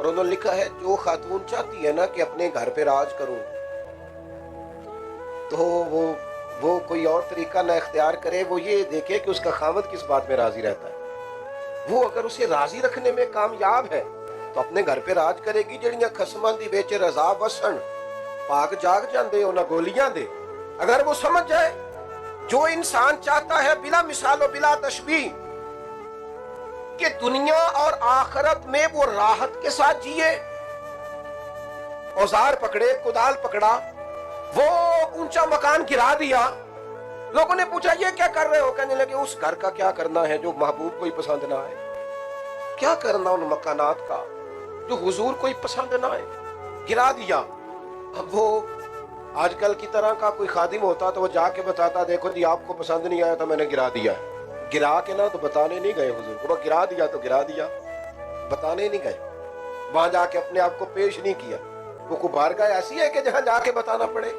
اور انہوں نے لکھا ہے جو خاتون چاہتی ہے نا کہ اپنے گھر پہ راج کروں تو وہ کوئی اور طریقہ نہ اختیار کرے، وہ یہ دیکھے کہ اس کا خاوند کس بات میں راضی رہتا ہے۔ وہ اگر اسے راضی رکھنے میں کامیاب ہے تو اپنے گھر پہ راج کرے گی۔ جڑیاں خسماں دی وچ رضا وسن پاک جاگ جاندے انہاں گولیاں دے، اگر وہ سمجھ جائے جو انسان چاہتا ہے بلا مثال و بلا تشبیہ کہ دنیا اور آخرت میں وہ راحت کے ساتھ جیے، اوزار پکڑے، کدال پکڑا، وہ اونچا مکان گرا دیا، لوگوں نے پوچھا یہ کیا کر رہے ہو؟ کہنے لگے اس گھر کا کیا کرنا ہے جو محبوب کوئی پسند نہ آئے، کیا کرنا ان مکانات کا جو حضور کوئی پسند نہ آئے، گرا دیا۔ اب وہ آج کل کی طرح کا کوئی خادم ہوتا تو وہ جا کے بتاتا دیکھو جی آپ کو پسند نہیں آیا تو میں نے گرا دیا ہے۔ گرا کے نہ تو بتانے نہیں گئے حضور کو، وہ گرا دیا تو گرا دیا، بتانے نہیں گئے، وہاں جا کے اپنے آپ کو پیش نہیں کیا۔ وہ کوئی بارگاہ ایسی ہے کہ جہاں جا کے بتانا پڑے،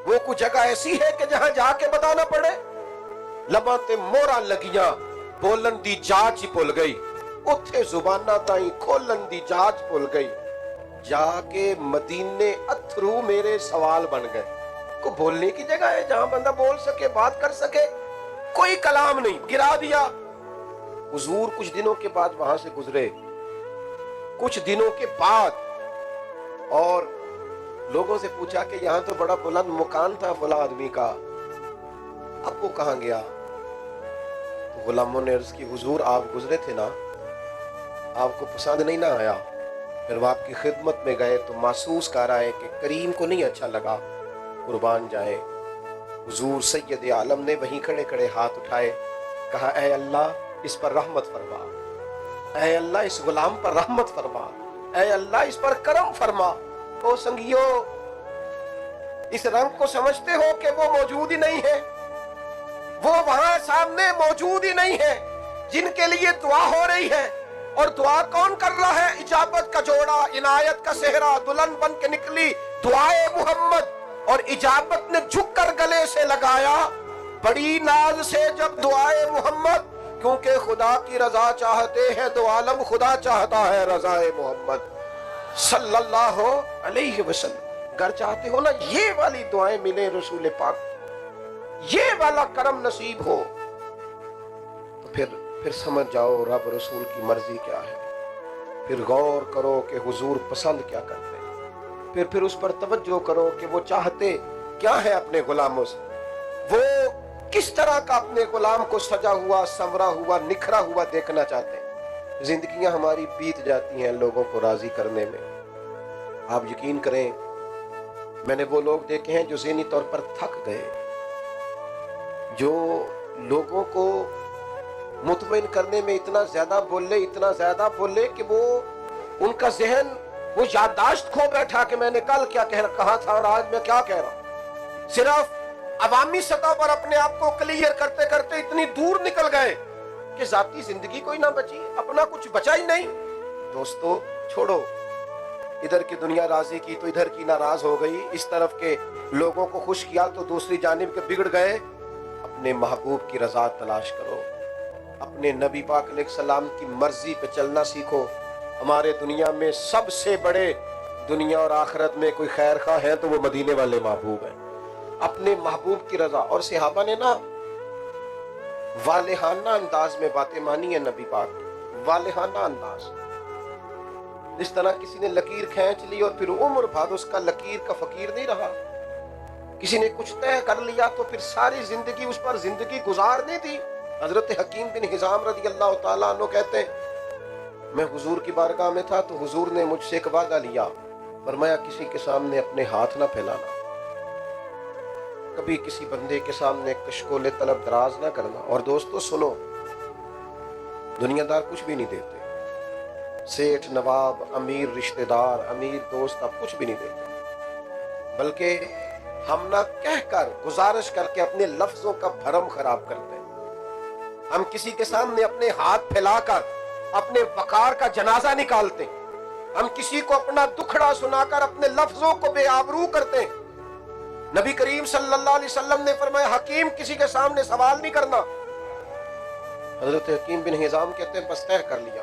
وہ کوئی جگہ ایسی ہے کہ جہاں جا کے بتانا پڑے۔ لباں تے موراں لگیاں بولن دی جاچ ہی بھول گئی، اتھے زباناں تائیں کھولن دی جاچ بھول گئی، جا کے مدینے اتھرو میرے سوال بن گئے۔ کو بولنے کی جگہ ہے جہاں بندہ بول سکے، بات کر سکے، کوئی کلام نہیں، گرا دیا۔ حضور کچھ دنوں کے بعد وہاں سے گزرے، کچھ دنوں کے بعد، اور لوگوں سے پوچھا کہ یہاں تو بڑا بلند مکان تھا فلاں آدمی کا، اب وہ کہاں گیا؟ تو غلاموں نے عرض کی حضور آپ گزرے تھے نا، آپ کو پسند نہیں نہ آیا، پھر وہ آپ کی خدمت میں گئے تو محسوس کر رہا ہے کہ کریم کو نہیں اچھا لگا، قربان جائے۔ حضور سید عالم نے وہیں کھڑے کھڑے ہاتھ اٹھائے، کہا اے اللہ اس پر رحمت فرما، اے اللہ اس غلام پر رحمت فرما، اے اللہ اس پر کرم فرما۔ او سنگیو، اس رنگ کو سمجھتے ہو کہ وہ موجود ہی نہیں ہے، وہ وہاں سامنے موجود ہی نہیں ہے جن کے لیے دعا ہو رہی ہے، اور دعا کون کر رہا ہے؟ اجابت کا جوڑا، عنایت کا صحرا دلہن بن کے نکلی دعائے محمد، اور اجابت نے جھک کر گلے سے لگایا بڑی ناز سے جب دعائے محمد، کیونکہ خدا کی رضا چاہتے ہیں دو عالم، خدا چاہتا ہے رضائے محمد صلی اللہ علیہ وسلم۔ اگر چاہتے ہو نا یہ والی دعائیں ملے رسول پاک، یہ والا کرم نصیب ہو، تو پھر سمجھ جاؤ رب رسول کی مرضی کیا ہے، پھر غور کرو کہ حضور پسند کیا کرتے ہیں، پھر اس پر توجہ کرو کہ وہ چاہتے کیا ہے اپنے غلاموں سے، وہ کس طرح کا اپنے غلام کو سجا ہوا، سنورا ہوا، نکھرا ہوا دیکھنا چاہتے ہیں۔ زندگیاں ہماری بیت جاتی ہیں لوگوں کو راضی کرنے میں۔ آپ یقین کریں میں نے وہ لوگ دیکھے ہیں جو ذہنی طور پر تھک گئے، جو لوگوں کو مطمئن کرنے میں اتنا زیادہ بولے کہ وہ ان کا ذہن، وہ یادداشت کھو بیٹھا کہ میں نے کل کیا کہا تھا اور آج میں کیا کہہ رہا ہوں۔ صرف عوامی سطح پر اپنے آپ کو کلیئر کرتے کرتے اتنی دور نکل گئے کہ ذاتی زندگی کوئی نہ بچی، اپنا کچھ بچا ہی نہیں۔ دوستو چھوڑو، ادھر کی دنیا راضی کی تو ادھر کی ناراض ہو گئی، اس طرف کے لوگوں کو خوش کیا تو دوسری جانب کے بگڑ گئے۔ اپنے محبوب کی رضا تلاش کرو، اپنے نبی پاک علیہ السلام کی مرضی پہ چلنا سیکھو۔ ہمارے دنیا میں سب سے بڑے، دنیا اور آخرت میں کوئی خیر خواہ ہیں تو وہ مدینے والے محبوب ہیں۔ اپنے محبوب کی رضا، اور صحابہ نے نا والہانہ انداز میں باتیں مانی ہیں نبی پاک کی، والہانہ انداز، جس طرح کسی نے لکیر کھینچ لی اور پھر عمر بعد اس کا لکیر کا فقیر نہیں رہا، کسی نے کچھ طے کر لیا تو پھر ساری زندگی اس پر زندگی گزارنی تھی۔ حضرت حکیم بن حزام رضی اللہ تعالیٰ عنہ کہتے ہیں میں حضور کی بارگاہ میں تھا تو حضور نے مجھ سے ایک وعدہ لیا، فرمایا کسی کے سامنے اپنے ہاتھ نہ پھیلانا، کبھی کسی بندے کے سامنے کشکول طلب دراز نہ کرنا۔ اور دوستو سنو، دنیا دار کچھ بھی نہیں دیتے، سیٹھ نواب، امیر رشتہ دار، امیر دوست اب کچھ بھی نہیں دیتے، بلکہ ہم نہ کہہ کر، گزارش کر کے اپنے لفظوں کا بھرم خراب کرتے ہیں۔ ہم کسی کے سامنے اپنے ہاتھ پھیلا کر اپنے وقار کا جنازہ نکالتے ہیں، ہم کسی کو اپنا دکھڑا سنا کر اپنے لفظوں کو بے آبرو کرتے ہیں۔ نبی کریم صلی اللہ علیہ وسلم نے فرمایا حکیم کسی کے سامنے سوال نہیں کرنا۔ حضرت حکیم بن حزام کہتے ہیں بس طے کر لیا،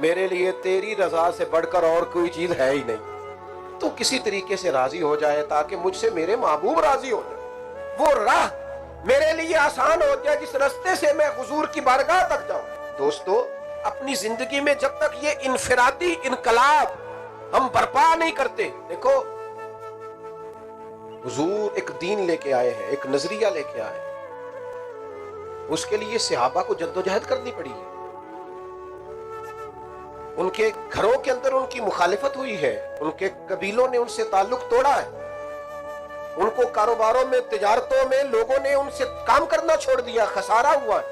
میرے لیے تیری رضا سے بڑھ کر اور کوئی چیز ہے ہی نہیں، تو کسی طریقے سے راضی ہو جائے تاکہ مجھ سے میرے محبوب راضی ہو جائے، وہ راہ میرے لیے آسان ہو جائے جس رستے سے میں حضور کی بارگاہ تک جاؤں۔ دوستو، اپنی زندگی میں جب تک یہ انفرادی انقلاب ہم برپا نہیں کرتے، دیکھو حضور ایک دین لے کے آئے ہیں، ایک نظریہ لے کے آئے ہیں، اس کے لیے صحابہ کو جدوجہد کرنی پڑی ہے، ان کے گھروں کے اندر ان کی مخالفت ہوئی ہے، ان کے قبیلوں نے ان سے تعلق توڑا ہے، ان کو کاروباروں میں تجارتوں میں لوگوں نے ان سے کام کرنا چھوڑ دیا، خسارہ ہوا ہے،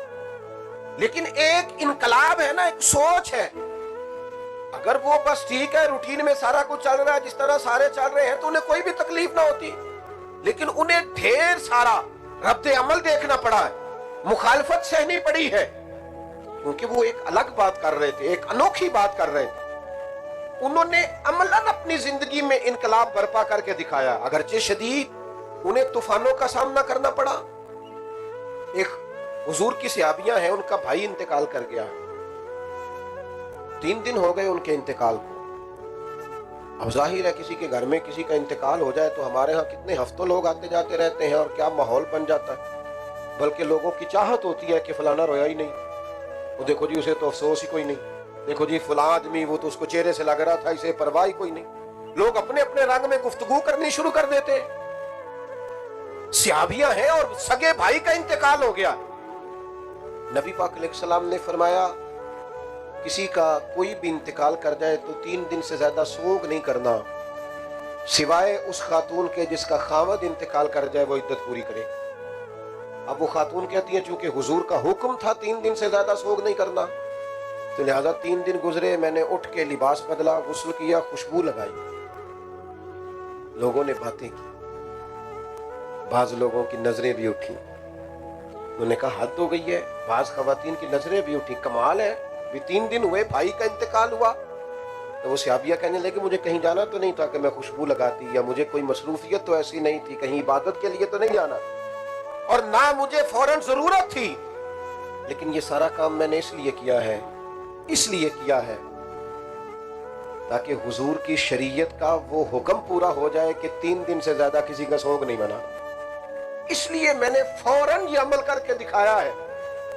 لیکن ایک انقلاب ہے نا، ایک سوچ ہے، اگر وہ بس ٹھیک ہے روٹین میں سارا کچھ چل رہا ہے جس طرح سارے چل رہے ہیں تو انہیں کوئی بھی تکلیف نہ ہوتی، لیکن انہیں ڈھیر سارا رد عمل دیکھنا پڑا ہے، مخالفت سہنی پڑی ہے، کیونکہ وہ ایک الگ بات کر رہے تھے، ایک انوکھی بات کر رہے تھے، انہوں نے عملاً اپنی زندگی میں انقلاب برپا کر کے دکھایا، اگرچہ شدید انہیں طوفانوں کا سامنا کرنا پڑا۔ ایک حضور کی صحابیاں ہیں، ان کا بھائی انتقال کر گیا، 3 دن ہو گئے ان کے انتقال کو۔ اب ظاہر ہے کسی کے گھر میں کسی کا انتقال ہو جائے تو ہمارے ہاں کتنے ہفتوں لوگ آتے جاتے رہتے ہیں اور کیا ماحول بن جاتا ہے، بلکہ لوگوں کی چاہت ہوتی ہے کہ فلانا رویا ہی نہیں، وہ دیکھو جی اسے تو افسوس ہی کوئی نہیں، دیکھو جی فلاں آدمی وہ تو اس کو چہرے سے لگ رہا تھا اسے پرواہ ہی کوئی نہیں، لوگ اپنے اپنے رنگ میں گفتگو کرنی شروع کر دیتے ہیں۔ صحابیاں ہیں اور سگے بھائی کا انتقال ہو گیا، نبی پاک علیہ السلام نے فرمایا کسی کا کوئی بھی انتقال کر جائے تو 3 دن سے زیادہ سوگ نہیں کرنا، سوائے اس خاتون کے جس کا خاوند انتقال کر جائے وہ عدت پوری کرے۔ اب وہ خاتون کہتی ہیں چونکہ حضور کا حکم تھا 3 دن سے زیادہ سوگ نہیں کرنا، تو لہذا 3 دن گزرے، میں نے اٹھ کے لباس بدلا، غسل کیا، خوشبو لگائی، لوگوں نے باتیں کی، بعض لوگوں کی نظریں بھی اٹھی، انہوں نے کہا حد ہو گئی ہے، بعض خواتین کی نظریں بھی اٹھی، کمال ہے، بھی 3 دن ہوئے بھائی کا انتقال ہوا۔ تو وہ صحابیہ کہنے لگے مجھے کہیں جانا تو نہیں تھا کہ میں خوشبو لگاتی، یا مجھے کوئی مصروفیت تو ایسی نہیں تھی، کہیں عبادت کے لیے تو نہیں جانا، اور نہ مجھے فوراً ضرورت تھی، لیکن یہ سارا کام میں نے اس لیے کیا ہے تاکہ حضور کی شریعت کا وہ حکم پورا ہو جائے کہ 3 دن سے زیادہ کسی کا سوگ نہیں بنا، اس لیے میں نے فوراً یہ عمل کر کے دکھایا ہے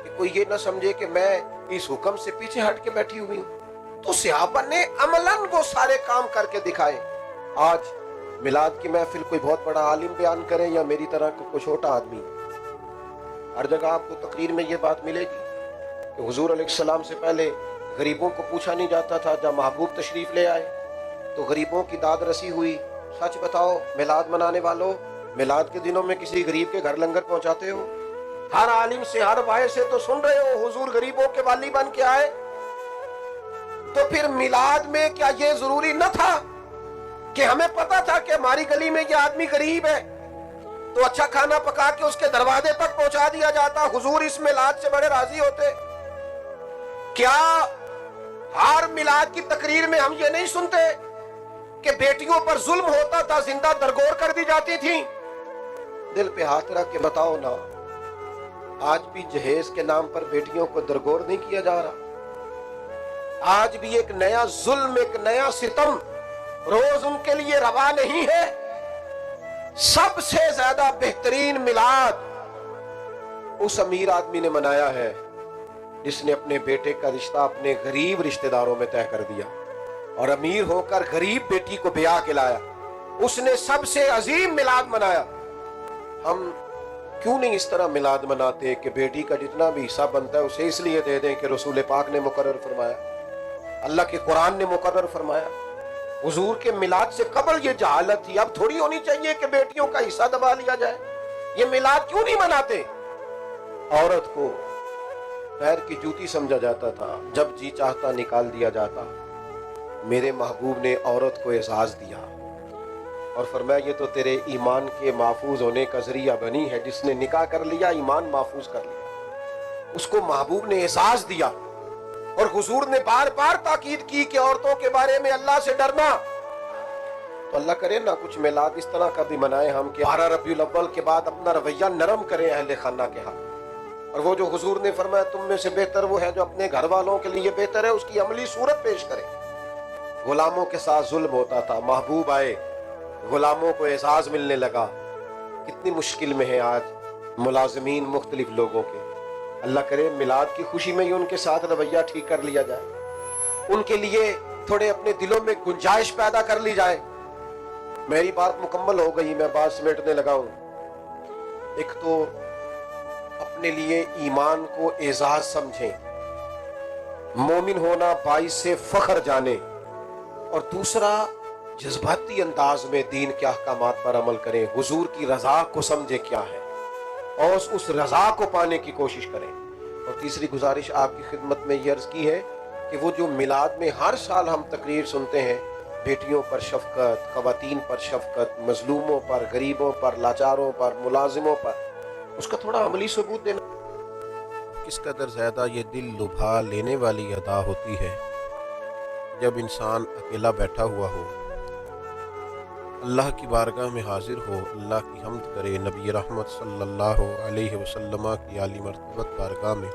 کہ کوئی یہ نہ سمجھے کہ میں اس حکم سے پیچھے ہٹ کے بیٹھی ہوئی ہوں۔ تو صحابہ نے عملاً وہ سارے کام کر کے دکھائے۔ آج میلاد کی محفل کوئی بہت بڑا عالم بیان کرے یا میری طرح کوئی چھوٹا آدمی، ہر جگہ آپ کو تقریر میں یہ بات ملے گی کہ حضور علیہ السلام سے پہلے غریبوں کو پوچھا نہیں جاتا تھا، جب محبوب تشریف لے آئے تو غریبوں کی داد رسی ہوئی۔ سچ بتاؤ میلاد منانے والوں، میلاد کے دنوں میں کسی غریب کے گھر لنگر پہنچاتے ہو؟ ہر عالم سے ہر بھائی سے تو سن رہے ہو حضور غریبوں کے والی بن کے آئے، تو پھر میلاد میں کیا یہ ضروری نہ تھا کہ ہمیں پتا تھا کہ ہماری گلی میں یہ آدمی غریب ہے تو اچھا کھانا پکا کے اس کے دروازے تک پہنچا دیا جاتا؟ حضور اس میلاد سے بڑے راضی ہوتے؟ کیا ہر میلاد کی تقریر میں ہم یہ نہیں سنتے کہ بیٹیوں پر ظلم ہوتا تھا، زندہ درگور کر دی جاتی تھی؟ دل پہ ہاتھ رکھ کے بتاؤ نا، آج بھی جہیز کے نام پر بیٹیوں کو درگور نہیں کیا جا رہا؟ آج بھی ایک نیا ظلم، ایک نیا ستم روز ان کے لیے روا نہیں ہے؟ سب سے زیادہ بہترین میلاد اس امیر آدمی نے منایا ہے جس نے اپنے بیٹے کا رشتہ اپنے غریب رشتہ داروں میں طے کر دیا، اور امیر ہو کر غریب بیٹی کو بیاہ کے لایا، اس نے سب سے عظیم میلاد منایا۔ ہم کیوں نہیں اس طرح میلاد مناتے کہ بیٹی کا جتنا بھی حصہ بنتا ہے اسے اس لیے دے دیں کہ رسول پاک نے مقرر فرمایا، اللہ کے قرآن نے مقرر فرمایا؟ حضور کے میلاد سے قبل یہ جہالت تھی، اب تھوڑی ہونی چاہیے کہ بیٹیوں کا حصہ دبا لیا جائے۔ یہ میلاد کیوں نہیں مناتے؟ عورت کو پیر کی جوتی سمجھا جاتا تھا، جب جی چاہتا نکال دیا جاتا۔ میرے محبوب نے عورت کو اعزاز دیا اور فرمایا یہ تو تیرے ایمان کے محفوظ ہونے کا ذریعہ بنی ہے، جس نے نکاح کر لیا ایمان محفوظ کر لیا، اس کو محبوب نے اعزاز دیا۔ اور حضور نے بار بار تاکید کی کہ عورتوں کے بارے میں اللہ سے ڈرنا۔ تو اللہ کرے نا کچھ میلاد اس طرح کا بھی منائے ہم کہ 12 ربیع الاول کے بعد اپنا رویہ نرم کریں اہل خانہ کے ہاتھ، اور وہ جو حضور نے فرمایا تم میں سے بہتر وہ ہے جو اپنے گھر والوں کے لیے بہتر ہے، اس کی عملی صورت پیش کرے۔ غلاموں کے ساتھ ظلم ہوتا تھا، محبوب آئے، غلاموں کو اعزاز ملنے لگا۔ کتنی مشکل میں ہیں آج ملازمین مختلف لوگوں کے۔ اللہ کرے میلاد کی خوشی میں ہی ان کے ساتھ رویہ ٹھیک کر لیا جائے، ان کے لیے تھوڑے اپنے دلوں میں گنجائش پیدا کر لی جائے۔ میری بات مکمل ہو گئی، میں بات سمیٹنے لگا ہوں۔ ایک تو اپنے لیے ایمان کو اعزاز سمجھیں، مومن ہونا باعث فخر جانے، اور دوسرا جذباتی انداز میں دین کے احکامات پر عمل کریں، حضور کی رضا کو سمجھیں کیا ہے اور اس رضا کو پانے کی کوشش کریں۔ اور تیسری گزارش آپ کی خدمت میں یہ عرض کی ہے کہ وہ جو میلاد میں ہر سال ہم تقریر سنتے ہیں، بیٹیوں پر شفقت، خواتین پر شفقت، مظلوموں پر، غریبوں پر، لاچاروں پر، ملازموں پر، اس کا تھوڑا عملی ثبوت دینا۔ کس قدر زیادہ یہ دل لبھا لینے والی ادا ہوتی ہے جب انسان اکیلا بیٹھا ہوا ہو، اللہ کی بارگاہ میں حاضر ہو، اللہ کی حمد کرے، نبی رحمت صلی اللہ علیہ وسلم کی عالی مرتبت بارگاہ میں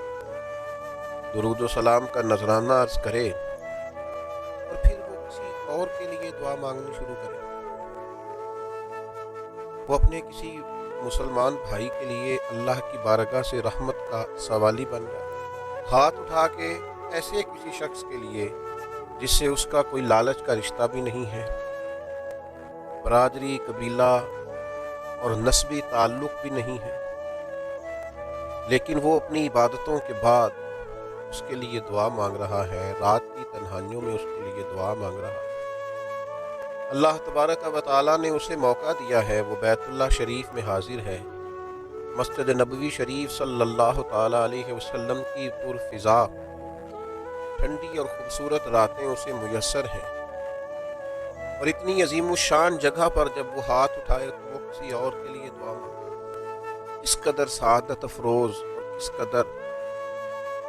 درود و سلام کا نذرانہ عرض کرے، اور پھر وہ کسی اور کے لیے دعا مانگنی شروع کرے۔ وہ اپنے کسی مسلمان بھائی کے لیے اللہ کی بارگاہ سے رحمت کا سوالی بن جائے، ہاتھ اٹھا کے ایسے کسی شخص کے لیے جس سے اس کا کوئی لالچ کا رشتہ بھی نہیں ہے، برادری، قبیلہ اور نسبی تعلق بھی نہیں ہے، لیکن وہ اپنی عبادتوں کے بعد اس کے لیے دعا مانگ رہا ہے، رات کی تنہائیوں میں اس کے لیے دعا مانگ رہا ہے۔ اللہ تبارک و تعالیٰ نے اسے موقع دیا ہے، وہ بیت اللہ شریف میں حاضر ہے، مسجد نبوی شریف صلی اللہ تعالیٰ علیہ وسلم کی پرفضا ٹھنڈی اور خوبصورت راتیں اسے میسر ہیں، اور اتنی عظیم الشان جگہ پر جب وہ ہاتھ اٹھائے تو وہ کسی اور کے لیے دعا مانگے۔ اس قدر سعادت افروز اور کس قدر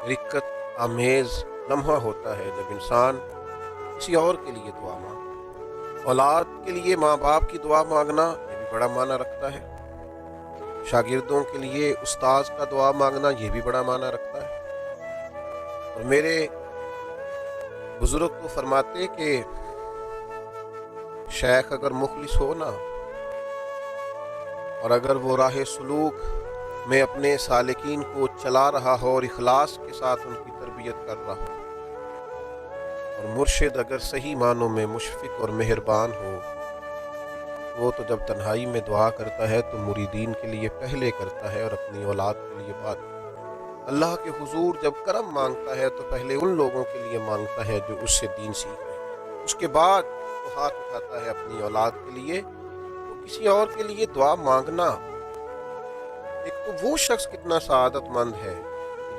رکت آمیز لمحہ ہوتا ہے جب انسان کسی اور کے لیے دعا مانگے۔ اولاد کے لیے ماں باپ کی دعا مانگنا یہ بھی بڑا معنی رکھتا ہے، شاگردوں کے لیے استاذ کا دعا مانگنا یہ بھی بڑا معنی رکھتا ہے۔ اور میرے بزرگ تو فرماتے کہ شیخ اگر مخلص ہو نا، اور اگر وہ راہ سلوک میں اپنے سالکین کو چلا رہا ہو اور اخلاص کے ساتھ ان کی تربیت کر رہا ہو، اور مرشد اگر صحیح معنوں میں مشفق اور مہربان ہو، وہ تو جب تنہائی میں دعا کرتا ہے تو مریدین کے لیے پہلے کرتا ہے اور اپنی اولاد کے لیے بعد۔ اللہ کے حضور جب کرم مانگتا ہے تو پہلے ان لوگوں کے لیے مانگتا ہے جو اس سے دین سیکھ رہے، اس کے بعد وہ ہاتھ اٹھاتا ہے اپنی اولاد کے لیے۔ تو کسی اور کے لیے دعا مانگنا، ایک تو وہ شخص کتنا سعادت مند ہے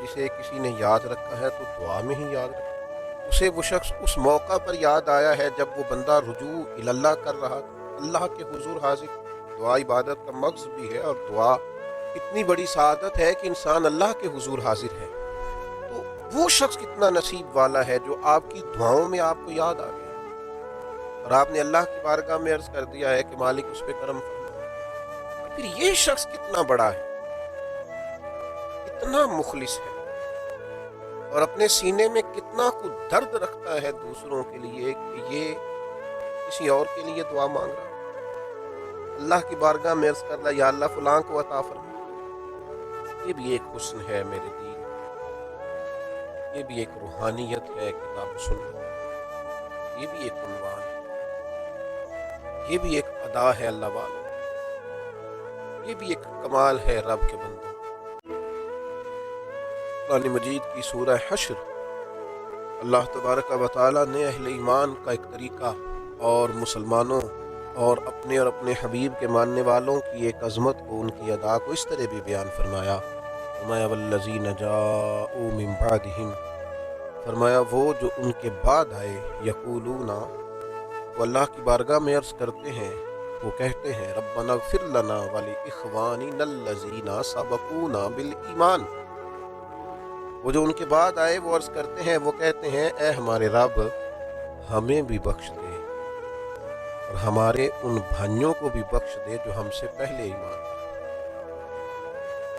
جسے کسی نے یاد رکھا ہے تو دعا میں ہی یاد رکھا، اسے وہ شخص اس موقع پر یاد آیا ہے جب وہ بندہ رجوع اللہ کر رہا تھا، اللہ کے حضور حاضر۔ دعا عبادت کا مغز بھی ہے، اور دعا اتنی بڑی سعادت ہے کہ انسان اللہ کے حضور حاضر ہے۔ تو وہ شخص کتنا نصیب والا ہے جو آپ کی دعاؤں میں آپ کو یاد آ گیا، اور آپ نے اللہ کی بارگاہ میں عرض کر دیا ہے کہ مالک اس پہ کرم فرما۔ پھر یہ شخص کتنا بڑا ہے، کتنا مخلص ہے، اور اپنے سینے میں کتنا کچھ درد رکھتا ہے دوسروں کے لیے کہ یہ کسی اور کے لیے دعا مانگ رہا ہے۔ اللہ کی بارگاہ میں عرض کر رہا ہے یا اللہ فلاں کو عطا فرما۔ یہ بھی ایک حسن ہے میرے دین، یہ بھی ایک روحانیت ہے کتاب سنت، یہ بھی ایک عنوان ہے، یہ بھی ایک ادا ہے اللہ والوں، یہ بھی ایک کمال ہے رب کے بندوں۔ قرآن مجید کی سورہ حشر، اللہ تبارک و تعالیٰ نے اہل ایمان کا ایک طریقہ اور مسلمانوں اور اپنے حبیب کے ماننے والوں کی ایک عظمت کو، ان کی ادا کو اس طرح بھی بیان فرمایا۔ فرمایا والذین جاءوا من بعدہم، فرمایا وہ جو ان کے بعد آئے، یقولون، وہ اللہ کی بارگاہ میں عرض کرتے ہیں، وہ کہتے ہیں ربنا اغفر لنا ولاخواننا الذین سبقونا بالایمان۔ وہ جو ان کے بعد آئے وہ عرض کرتے ہیں، وہ کہتے ہیں اے ہمارے رب ہمیں بھی بخش دے اور ہمارے ان بھائیوں کو بھی بخش دے جو ہم سے پہلے ایمان لائے۔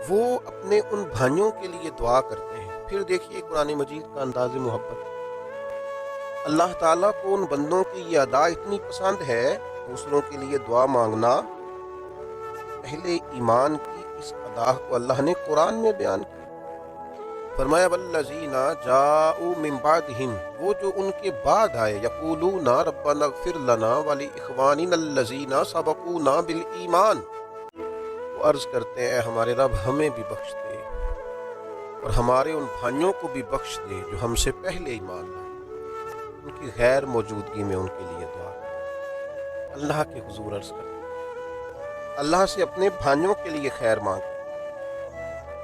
وہ اپنے ان بھائیوں کے لیے دعا کرتے ہیں۔ پھر دیکھیے قرآن مجید کا انداز محبت، اللہ تعالیٰ کو ان بندوں کی یہ ادا اتنی پسند ہے، دوسروں کے لیے دعا مانگنا۔ اہل ایمان کی اس ادا کو اللہ نے قرآن میں بیان کیا، فرمایا والذین جاؤوا من بعدہم، وہ جو ان کے بعد آئے، یقولون ربنا اغفر لنا ولاخواننا الذین سبقونا بالایمان، وہ عرض کرتے ہیں اے ہمارے رب ہمیں بھی بخش دے اور ہمارے ان بھائیوں کو بھی بخش دے جو ہم سے پہلے ایمان لائے۔ ان کی غیر موجودگی میں ان کے لیے دعا اللہ کے حضور عرض کرتے، اللہ سے اپنے بھائیوں کے لیے خیر مانگتے۔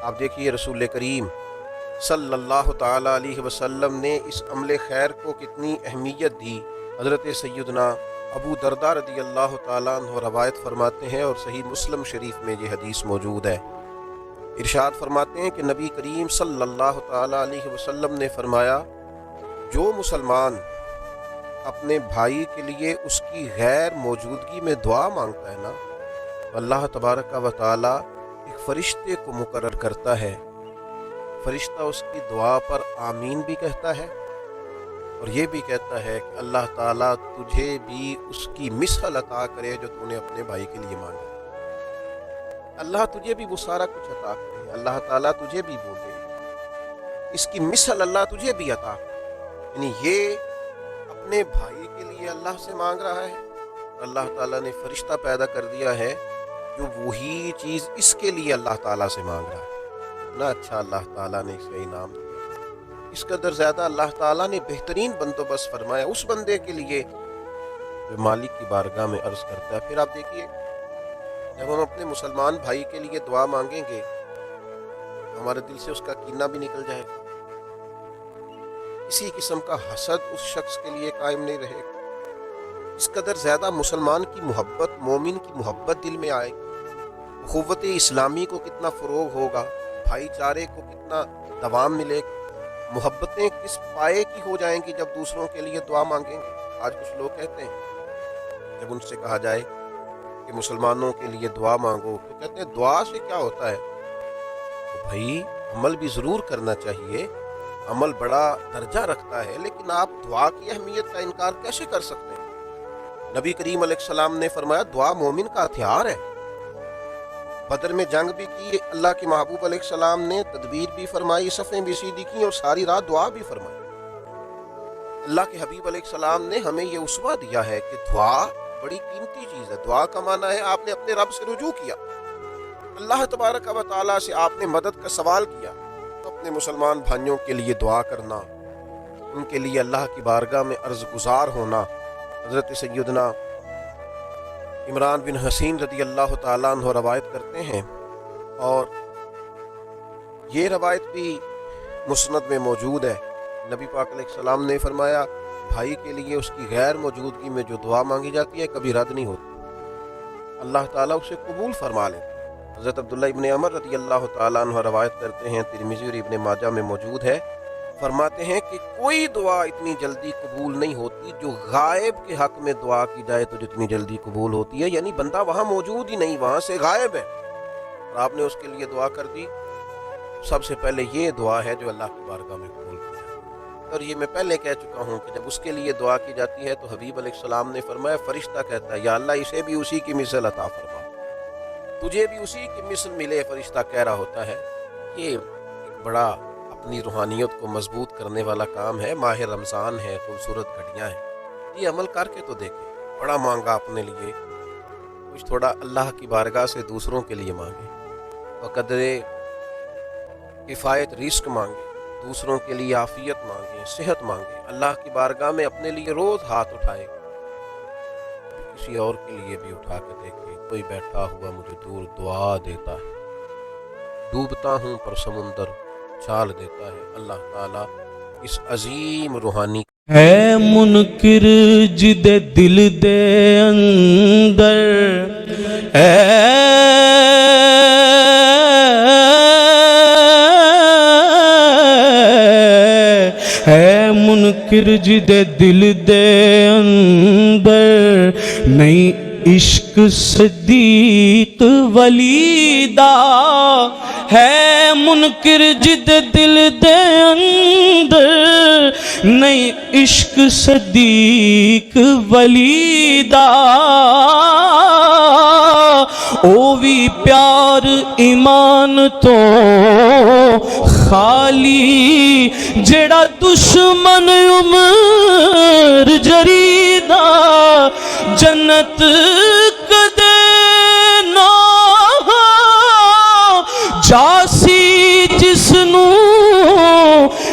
آپ دیکھیے رسول کریم صلی اللہ تعالیٰ علیہ وسلم نے اس عمل خیر کو کتنی اہمیت دی۔ حضرت سیدنا ابو درداء رضی اللہ تعالیٰ عنہ روایت فرماتے ہیں اور صحیح مسلم شریف میں یہ حدیث موجود ہے، ارشاد فرماتے ہیں کہ نبی کریم صلی اللہ تعالیٰ علیہ وسلم نے فرمایا جو مسلمان اپنے بھائی کے لیے اس کی غیر موجودگی میں دعا مانگتا ہے نا، اللہ تبارک و تعالیٰ ایک فرشتے کو مقرر کرتا ہے، فرشتہ اس کی دعا پر آمین بھی کہتا ہے اور یہ بھی کہتا ہے کہ اللہ تعالیٰ تجھے بھی اس کی مثل عطا کرے جو تو نے اپنے بھائی کے لیے مانگا، اللہ تجھے بھی وہ سارا کچھ عطا کرے، اللہ تعالیٰ تجھے بھی بولے، اس کی مثل اللہ تجھے بھی عطا کرے۔ یعنی یہ اپنے بھائی کے لیے اللہ سے مانگ رہا ہے، اللہ تعالیٰ نے فرشتہ پیدا کر دیا ہے جو وہی چیز اس کے لیے اللہ تعالیٰ سے مانگ رہا ہے۔ اتنا اچھا اللہ تعالیٰ نے اسے انعام دیا، اس قدر زیادہ اللہ تعالیٰ نے بہترین بندوبست فرمایا اس بندے کے لیے جو مالک کی بارگاہ میں عرض کرتا ہے۔ پھر آپ دیکھیے جب ہم اپنے مسلمان بھائی کے لیے دعا مانگیں گے ہمارے دل سے اس کا کینہ بھی نکل جائے گا، کسی قسم کا حسد اس شخص کے لیے قائم نہیں رہے گا، اس قدر زیادہ مسلمان کی محبت، مومن کی محبت دل میں آئے گی، اخوت اسلامی کو کتنا فروغ ہوگا، بھائی چارے کو کتنا دوام ملے گا، محبتیں کس پائے کی ہو جائیں گی جب دوسروں کے لیے دعا مانگیں گے۔ آج کچھ لوگ کہتے ہیں جب ان سے کہا جائے کہ مسلمانوں کے لیے دعا مانگو تو کہتے ہیں دعا سے کیا ہوتا ہے؟ تو بھائی عمل بھی ضرور کرنا چاہیے، عمل بڑا درجہ رکھتا ہے، لیکن آپ دعا کی اہمیت کا انکار کیسے کر سکتے ہیں؟ نبی کریم علیہ السلام نے فرمایا دعا مومن کا ہتھیار ہے۔ بدر میں جنگ بھی کی، اللہ کے محبوب علیہ السلام نے تدبیر بھی فرمائی، صفیں بھی سیدھی کی اور ساری رات دعا بھی فرمائی۔ اللہ کے حبیب علیہ السلام نے ہمیں یہ اسوہ دیا ہے کہ دعا بڑی قیمتی چیز ہے۔ دعا کا معنی ہے آپ نے اپنے رب سے رجوع کیا، اللہ تبارک و تعالیٰ سے آپ نے مدد کا سوال کیا۔ اپنے مسلمان بھائیوں کے لیے دعا کرنا، ان کے لیے اللہ کی بارگاہ میں عرض گزار ہونا۔ حضرت سیدنا عمران بن حسین رضی اللہ تعالیٰ عنہ روایت کرتے ہیں اور یہ روایت بھی مسند میں موجود ہے، نبی پاک علیہ السلام نے فرمایا بھائی کے لیے اس کی غیر موجودگی میں جو دعا مانگی جاتی ہے کبھی رد نہیں ہوتی، اللہ تعالیٰ اسے قبول فرما لیتا۔ حضرت عبداللہ ابن عمر رضی اللہ تعالیٰ عنہ روایت کرتے ہیں، ترمذی اور ابن ماجہ میں موجود ہے، فرماتے ہیں کہ کوئی دعا اتنی جلدی قبول نہیں ہوتی جو غائب کے حق میں دعا کی جائے تو جتنی جلدی قبول ہوتی ہے، یعنی بندہ وہاں موجود ہی نہیں، وہاں سے غائب ہے اور آپ نے اس کے لیے دعا کر دی، سب سے پہلے یہ دعا ہے جو اللہ کی بارگاہ میں قبول کی جاتی ہے۔ اور یہ میں پہلے کہہ چکا ہوں کہ جب اس کے لیے دعا کی جاتی ہے تو حبیب علیہ السلام نے فرمایا فرشتہ کہتا ہے یا اللہ اسے بھی اسی کی مثل عطا فرما، تجھے بھی اسی کی مثل ملے، فرشتہ کہہ رہا ہوتا ہے۔ یہ ایک بڑا اپنی روحانیت کو مضبوط کرنے والا کام ہے، ماہ رمضان ہے، خوبصورت گھڑیاں ہیں، یہ عمل کر کے تو دیکھیں، بڑا مانگا اپنے لیے، کچھ تھوڑا اللہ کی بارگاہ سے دوسروں کے لیے مانگے، وقدر کفایت رزق مانگے، دوسروں کے لیے عافیت مانگے، صحت مانگے، اللہ کی بارگاہ میں اپنے لیے روز ہاتھ اٹھائے، کسی اور کے لیے بھی اٹھا کے دیکھے۔ کوئی بیٹھا ہوا مجھے دور دعا دیتا ہے، ڈوبتا ہوں پر سمندر چھال دیتا ہے، اللہ تعالیٰ اس عظیم روحانی ہے منکر جدے دل دے اندر ہے منکر جدے دل دے اندر نہیں عشق صدیق ولی دا ہے منکر جد دل دے اندر نہیں عشق صدیق ولی دا او بھی پیار ایمان تو خالی جڑا دشمن عمر جریدہ جنت کدے نہ جاسی جسنو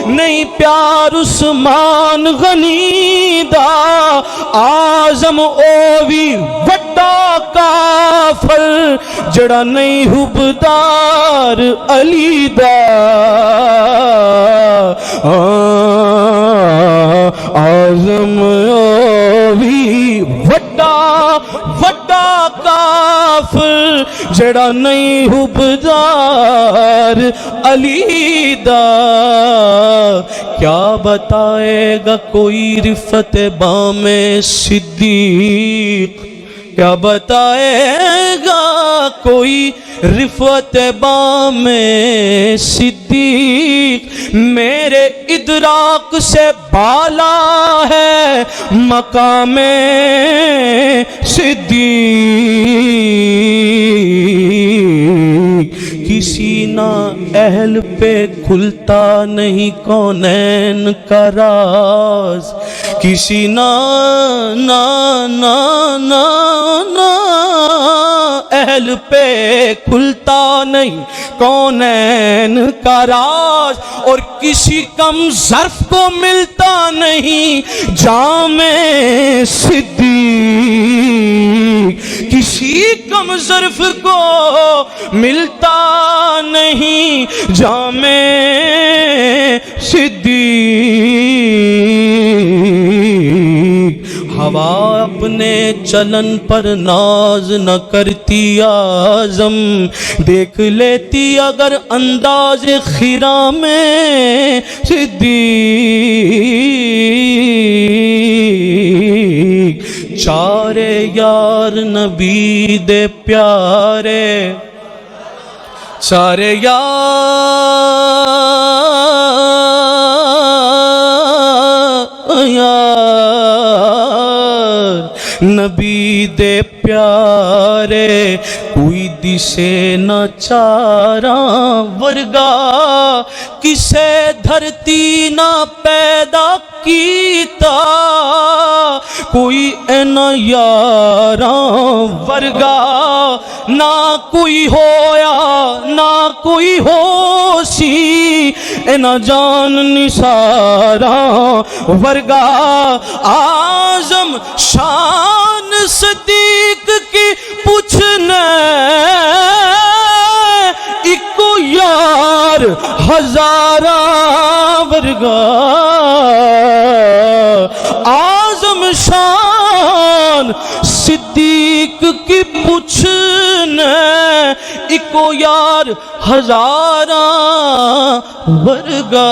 نہیں پیار عثمان غنی دا آزم او بھی وڈا کافر جڑا نہیں حبدار علی دا آزم او بھی وڈا کافر جڑا نہیں حبدار علی دا کیا بتائے گا کوئی رفت بام صدیق کیا بتائے گا کوئی رفت بام صدیق میرے ادراک سے بالا ہے مقام صدیق کسی نہ اہل پہ کھلتا نہیں کونین کا راز کسی نہ اہل پہ کھلتا نہیں کونین کا راز اور کسی کم ظرف کو ملتا نہیں جام صدیق کسی کم ظرف کو ملتا نہیں جام صدیق ہوا اپنے چلن پر ناز نہ کرتی اعظم دیکھ لیتی اگر انداز خیرہ میں صدیق چارے یار نبی دے پیارے چارے نبی دے پیارے کوئی دسے نہ چاراں ورگا کسے دھرتی نہ پیدا کیتا کوئی اینا یاراں ورگا نہ کوئی ہویا نہ کوئی ہو سی اینا جان نثاراں ورگا اعظم شان صدیق کی پوچھنے ایکو یار ہزاراں ورگا اعظم شان صدیق کی پوچھنے ایکو یار ہزاراں ورگا